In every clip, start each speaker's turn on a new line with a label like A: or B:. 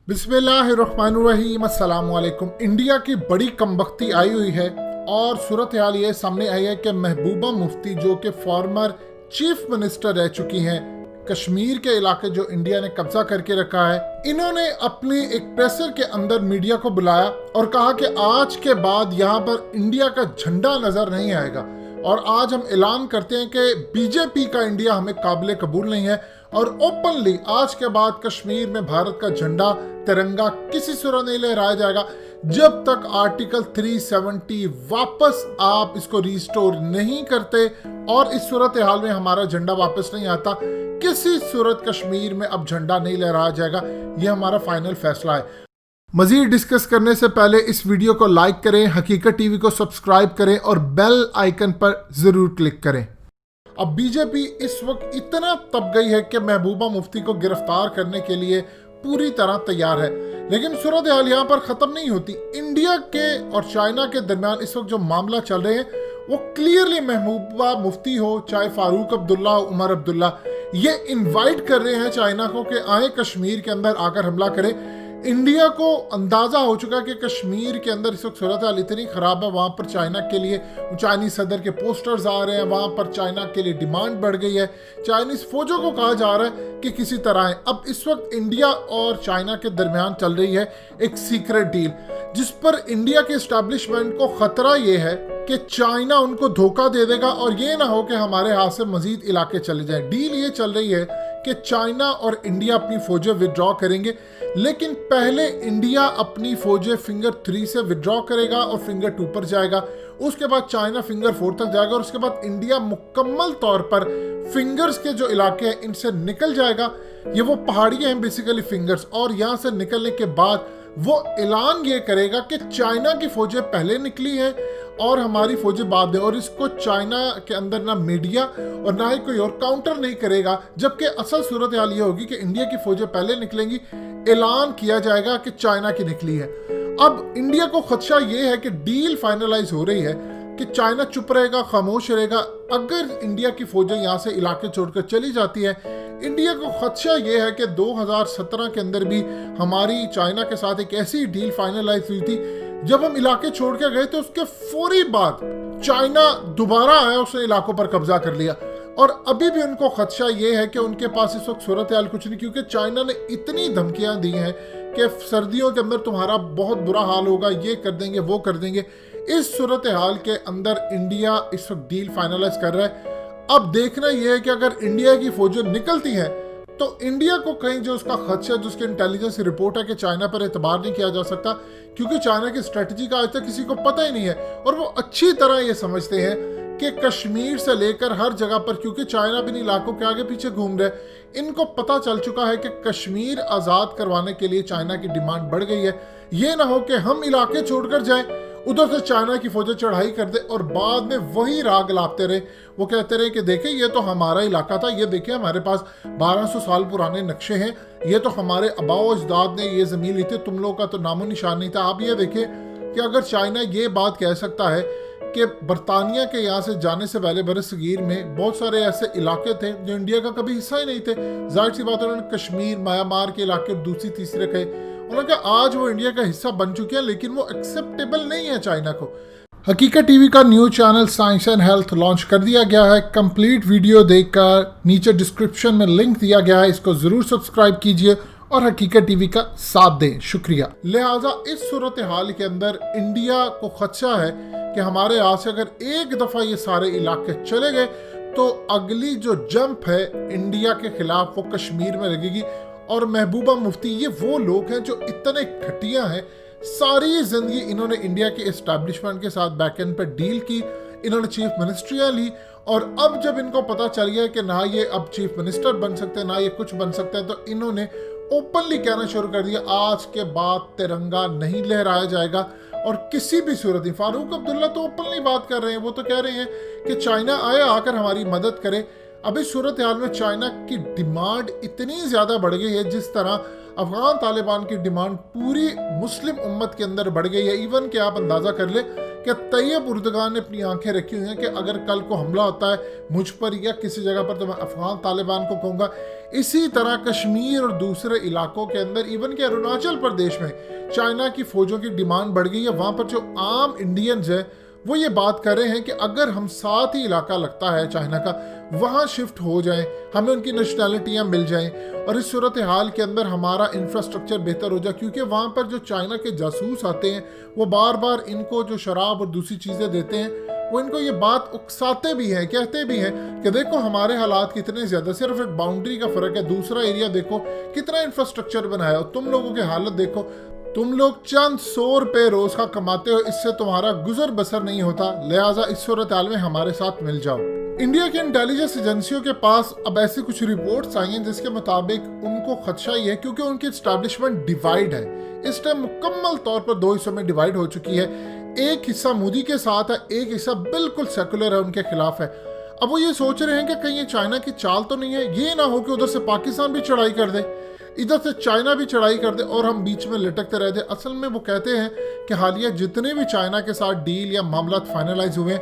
A: बिस्मिल्लाहिर्रहमानिर्रहीम, अस्सलाम वालेकुम। इंडिया की बड़ी कमबख्ती आई हुई है और सूरत हाल ये सामने आई है कि महबूबा मुफ्ती जो कि फॉर्मर चीफ मिनिस्टर रह चुकी हैं, कश्मीर के इलाके जो इंडिया ने कब्जा करके रखा है, इन्होंने अपनी एक प्रेसर के अंदर मीडिया को बुलाया और कहा कि आज के बाद यहाँ पर इंडिया का झंडा नजर नहीं आएगा और आज हम ऐलान करते हैं कि बीजेपी का इंडिया हमें काबिल कबूल नहीं है और ओपनली आज के बाद कश्मीर में भारत का झंडा तिरंगा किसी सूरत नहीं लहराया जाएगा जब तक आर्टिकल 370 वापस आप इसको रिस्टोर नहीं करते और इस सूरत हाल में हमारा झंडा वापस नहीं आता। किसी सूरत कश्मीर में अब झंडा नहीं लहराया जाएगा, यह हमारा फाइनल फैसला है। मजीद डिस्कस करने से पहले इस वीडियो को लाइक करें, हकीकत टीवी को सब्सक्राइब करें और बेल आइकन पर जरूर क्लिक करें। अब बीजेपी इस वक्त इतना तप गई है कि महबूबा मुफ्ती को गिरफ्तार करने के लिए पूरी तरह तैयार है, लेकिन सूरत हाल यहाँ पर खत्म नहीं होती। इंडिया के और चाइना के दरमियान इस वक्त जो मामला चल रहे हैं वो क्लियरली महबूबा मुफ्ती हो चाहे फारूक अब्दुल्ला हो, उमर अब्दुल्ला, ये इनवाइट कर रहे हैं चाइना को कि आए कश्मीर के अंदर आकर हमला करें। इंडिया को अंदाजा हो चुका कि कश्मीर के अंदर इस वक्त सूरत हाल इतनी खराब है, वहां पर चाइना के लिए चाइनीज सदर के पोस्टर्स आ रहे हैं, वहां पर चाइना के लिए डिमांड बढ़ गई है, चाइनीज फौजों को कहा जा रहा है कि किसी तरह आए। अब इस वक्त इंडिया और चाइना के दरमियान चल रही है एक सीक्रेट डील जिस पर इंडिया के एस्टैब्लिशमेंट को खतरा ये है कि चाइना उनको धोखा दे देगा और ये ना हो कि हमारे हाथ से मजीद इलाके चले जाएं। डील ये चल रही है कि चाइना और इंडिया अपनी फौजें विड्रॉ करेंगे, लेकिन पहले इंडिया अपनी फौजें फिंगर 3 से विड्रॉ करेगा और फिंगर 2 पर जाएगा, उसके बाद चाइना फिंगर 4 तक जाएगा और उसके बाद इंडिया मुकम्मल तौर पर फिंगर्स के जो इलाके हैं इनसे निकल जाएगा। ये वो पहाड़ियां हैं बेसिकली फिंगर्स, और यहाँ से निकलने के बाद वो ऐलान ये करेगा कि चाइना की फौजें पहले निकली हैं और हमारी फौजें बाद में, और इसको चाइना के अंदर ना मीडिया और ना ही कोई और काउंटर नहीं करेगा, जबकि असल सूरत हाल ये होगी कि इंडिया की फौजें पहले निकलेंगी, ऐलान किया जाएगा कि चाइना की निकली है। अब इंडिया को खदशा ये है कि डील फाइनलाइज हो रही है कि चाइना चुप रहेगा, खामोश रहेगा। अगर इंडिया की फौजें यहाँ से इलाके छोड़कर चली जाती है, इंडिया को खदशा ये है कि 2017 के अंदर भी हमारी चाइना के साथ एक ऐसी डील फाइनलाइज हुई थी, जब हम इलाके छोड़ के गए तो उसके फौरी बाद चाइना दोबारा आया, उसने इलाकों पर कब्जा कर लिया। और अभी भी उनको खदशा ये है कि उनके पास इस वक्त सूरत हाल कुछ नहीं, क्योंकि चाइना ने इतनी धमकियां दी हैं कि सर्दियों के अंदर तुम्हारा बहुत बुरा हाल होगा, ये कर देंगे वो कर देंगे। इस सूरत हाल के अंदर इंडिया इस वक्त डील फाइनलाइज कर रहा है। अब देखना यह है कि अगर इंडिया की फौजें निकलती हैं तो इंडिया को कहीं जो उसका खदशा, जो उसकी इंटेलिजेंस रिपोर्ट है कि चाइना पर एतबार नहीं किया जा सकता, क्योंकि चाइना की स्ट्रेटजी का आज तक किसी को पता ही नहीं है और वो अच्छी तरह ये समझते हैं कि कश्मीर से लेकर हर जगह पर, क्योंकि चाइना भी इन इलाकों के आगे पीछे घूम रहे, इनको पता चल चुका है कि कश्मीर आज़ाद करवाने के लिए चाइना की डिमांड बढ़ गई है। ये ना हो कि हम इलाके छोड़कर जाएं, उधर से चाइना की फौजें चढ़ाई कर दे और बाद में वही राग लापते रहे। वो कहते रहे कि देखें ये तो हमारा इलाका था, ये देखिए हमारे पास 1200 साल पुराने नक्शे हैं, ये तो हमारे आबाओ अजदाद ने ये ज़मीन ली थी, तुम लोगों का तो नामो निशान नहीं था। आप ये देखिए कि अगर चाइना ये बात कह सकता है कि बरतानिया के यहाँ से जाने से पहले बरसगीर में बहुत सारे ऐसे इलाके थे जो इंडिया का कभी हिस्सा ही नहीं थे, जाहिर सी बात है उन्होंने कश्मीर म्यांमार के इलाके दूसरी तीसरे कहे, उन्होंने कहा आज वो इंडिया का हिस्सा बन चुके हैं, लेकिन वो एक्सेप्टेबल नहीं है चाइना को। हकीकत टीवी का news channel science and health launch कर दिया गया है। कंप्लीट वीडियो देखकर नीचे डिस्क्रिप्शन में लिंक दिया गया है, इसको जरूर सब्सक्राइब कीजिए और हकीकत टीवी का साथ दें, शुक्रिया। लिहाजा इस सूरत हाल के अंदर इंडिया को खदशा है कि हमारे यहाँ से अगर एक दफा ये सारे इलाके चले गए तो अगली जो जंप है इंडिया के खिलाफ वो कश्मीर में लगेगी। और महबूबा मुफ्ती ये वो लोग हैं जो इतने घटिया हैं, सारी जिंदगी इन्होंने इंडिया के एस्टैब्लिशमेंट के साथ बैकएंड पर डील की, इन्होंने चीफ मिनिस्ट्रियां ली और अब जब इनको पता चल गया कि ना ये अब चीफ मिनिस्टर बन सकते हैं ना ये कुछ बन सकते हैं, तो इन्होंने ओपनली कहना शुरू कर दिया आज के बाद तिरंगा नहीं लहराया जाएगा और किसी भी सूरत नहीं। फारूक अब्दुल्ला तो ओपनली बात कर रहे हैं, वो तो कह रहे हैं कि चाइना आए आकर हमारी मदद करे। अभी सूरत हाल में चाइना की डिमांड इतनी ज़्यादा बढ़ गई है, जिस तरह अफगान तालिबान की डिमांड पूरी मुस्लिम उम्मत के अंदर बढ़ गई है। इवन कि आप अंदाज़ा कर ले कि तैयब उर्दगान ने अपनी आंखें रखी हुई हैं कि अगर कल को हमला होता है मुझ पर या किसी जगह पर तो मैं अफगान तालिबान को कहूँगा। इसी तरह कश्मीर और दूसरे इलाकों के अंदर, इवन के अरुणाचल प्रदेश में चाइना की फौजों की डिमांड बढ़ गई है। वहाँ पर जो आम इंडियंस है वो ये बात कर रहे हैं कि अगर हम साथ ही इलाका लगता है चाइना का, वहाँ शिफ्ट हो जाएं, हमें उनकी नेशनैलिटियाँ मिल जाएं और इस सूरत हाल के अंदर हमारा इंफ्रास्ट्रक्चर बेहतर हो जाए, क्योंकि वहाँ पर जो चाइना के जासूस आते हैं वो बार बार इनको जो शराब और दूसरी चीज़ें देते हैं वो इनको ये बात उकसाते भी हैं, कहते भी हैं कि देखो हमारे हालात कितने ज़्यादा, सिर्फ एक बाउंड्री का फ़र्क है, दूसरा एरिया देखो कितना इंफ्रास्ट्रक्चर बनाया और तुम लोगों की हालत देखो, तुम लोग चंद 100 रुपये रोज़ का कमाते हो, इससे तुम्हारा गुजर बसर नहीं होता, लिहाजा इस सूरत हाल में हमारे साथ मिल जाओ। इंडिया की इंटेलिजेंस एजेंसियों के पास अब ऐसी कुछ रिपोर्ट्स आई हैं जिसके मुताबिक उनको खदशा ही है, क्योंकि उनकी एस्टैब्लिशमेंट डिवाइड है, इस टाइम मुकम्मल तौर पर 2 हिस्सों में डिवाइड हो चुकी है। एक हिस्सा मोदी के साथ है, एक हिस्सा बिल्कुल सेकुलर है, उनके खिलाफ है। अब वो ये सोच रहे हैं कि कहीं ये चाइना की चाल तो नहीं है, ये ना हो कि उधर से पाकिस्तान भी चढ़ाई कर दे, इधर से चाइना भी चढ़ाई कर दे और हम बीच में लटकते रह जाए। असल में वो कहते हैं कि हालिया जितने भी चाइना के साथ डील या मामला फाइनलाइज हुए,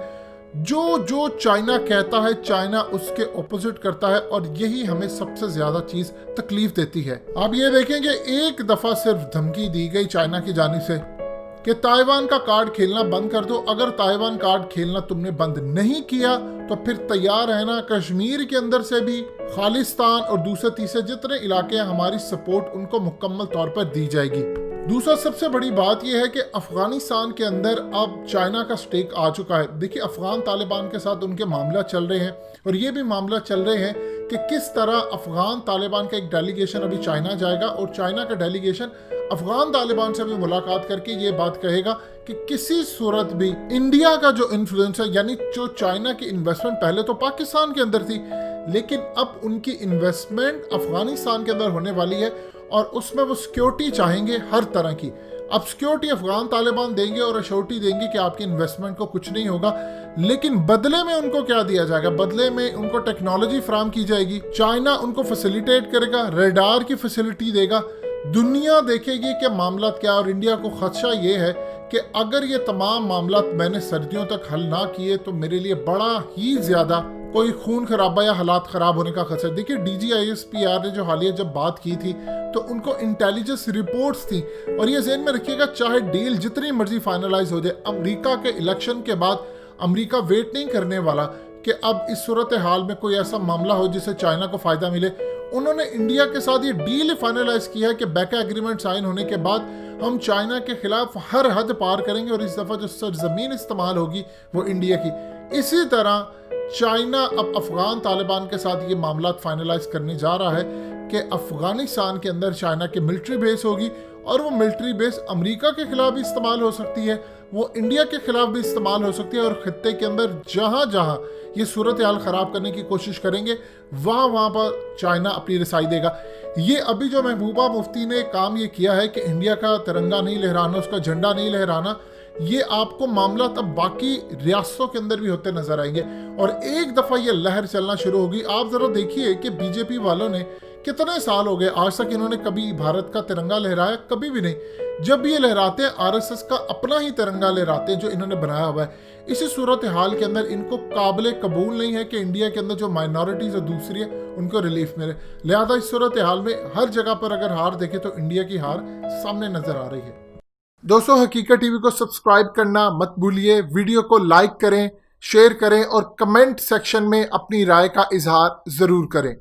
A: जो चाइना कहता है चाइना उसके ऑपोजिट करता है, और यही हमें सबसे ज्यादा चीज तकलीफ देती है। आप ये देखेंगे एक दफा सिर्फ धमकी दी गई चाइना की जानिब से कि ताइवान का कार्ड खेलना बंद कर दो, अगर ताइवान कार्ड खेलना तुमने बंद नहीं किया तो फिर तैयार है ना, कश्मीर के अंदर से भी खालिस्तान और दूसरे तीसरे जितने इलाके हैं हमारी सपोर्ट उनको मुकम्मल तौर पर दी जाएगी। दूसरा सबसे बड़ी बात यह है कि अफगानिस्तान के अंदर अब चाइना का स्टेक आ चुका है। देखिए अफगान तालिबान के साथ उनके मामला चल रहे हैं और ये भी मामला चल रहे हैं कि किस तरह अफगान तालिबान का एक डेलीगेशन अभी चाइना जाएगा और चाइना का डेलीगेशन अफगान तालिबान से भी मुलाकात करके ये बात कहेगा कि किसी सूरत भी इंडिया का जो इन्फ्लुएंस है, यानी जो चाइना की इन्वेस्टमेंट पहले तो पाकिस्तान के अंदर थी लेकिन अब उनकी इन्वेस्टमेंट अफगानिस्तान के अंदर होने वाली है और उसमें वो सिक्योरिटी चाहेंगे हर तरह की। अब सिक्योरिटी अफगान तालिबान देंगे और अश्योरिटी देंगे कि आपकी इन्वेस्टमेंट को कुछ नहीं होगा, लेकिन बदले में उनको क्या दिया जाएगा? बदले में उनको टेक्नोलॉजी फराहम की जाएगी, चाइना उनको फैसिलिटेट करेगा, रेडार की फैसिलिटी देगा, दुनिया देखेगी कि मामला क्या। और इंडिया को खदशा ये है कि अगर ये तमाम मामला मैंने सर्दियों तक हल ना किए तो मेरे लिए बड़ा ही ज्यादा कोई खून खराबा या हालात खराब होने का खतरा। देखिए DGISPR ने जो हालिया जब बात की थी तो उनको इंटेलिजेंस रिपोर्ट्स थी, और ये ज़हन में रखिएगा चाहे डील जितनी मर्जी फाइनलाइज हो जाए, अमेरिका के इलेक्शन के बाद अमेरिका वेट नहीं करने वाला कि अब इस सूरत हाल में कोई ऐसा मामला हो जिससे चाइना को फायदा मिले। उन्होंने इंडिया के साथ ये डील फाइनलाइज किया है कि बैका एग्रीमेंट साइन होने के बाद हम चाइना के खिलाफ हर हद पार करेंगे और इस दफा जो सरजमीन इस्तेमाल होगी वो इंडिया की। इसी तरह चाइना अब अफगान तालिबान के साथ ये मामला फाइनलाइज करने जा रहा है कि अफगानिस्तान के अंदर चाइना की मिलिट्री बेस होगी और वो मिलिट्री बेस अमेरिका के खिलाफ भी इस्तेमाल हो सकती है, वो इंडिया के खिलाफ भी इस्तेमाल हो सकती है, और खित्ते के अंदर जहाँ जहाँ ये सूरत हाल ख़राब करने की कोशिश करेंगे वहाँ पर चाइना अपनी रसाई देगा। ये अभी जो महबूबा मुफ्ती ने काम ये किया है कि इंडिया का तिरंगा नहीं लहराना, उसका झंडा नहीं लहराना, ये आपको मामला तब बाकी रियासतों के अंदर भी होते नजर आएंगे और एक दफ़ा ये लहर चलना शुरू होगी। आप ज़रा देखिए कि बीजेपी वालों ने कितने साल हो गए आज तक इन्होंने कभी भारत का तिरंगा लहराया? कभी भी नहीं। जब भी ये लहराते हैं RSS का अपना ही तिरंगा लहराते हैं जो इन्होंने बनाया हुआ है। इसी सूरत हाल के अंदर इनको काबिल कबूल नहीं है कि इंडिया के अंदर जो माइनॉरिटीज़ और दूसरी है उनको रिलीफ मिले। लिहाजा इस सूरत हाल में हर जगह पर अगर हार देखे तो इंडिया की हार सामने नजर आ रही है। दोस्तों हकीकत टीवी को सब्सक्राइब करना मत भूलिए, वीडियो को लाइक करें, शेयर करें और कमेंट सेक्शन में अपनी राय का इजहार ज़रूर करें।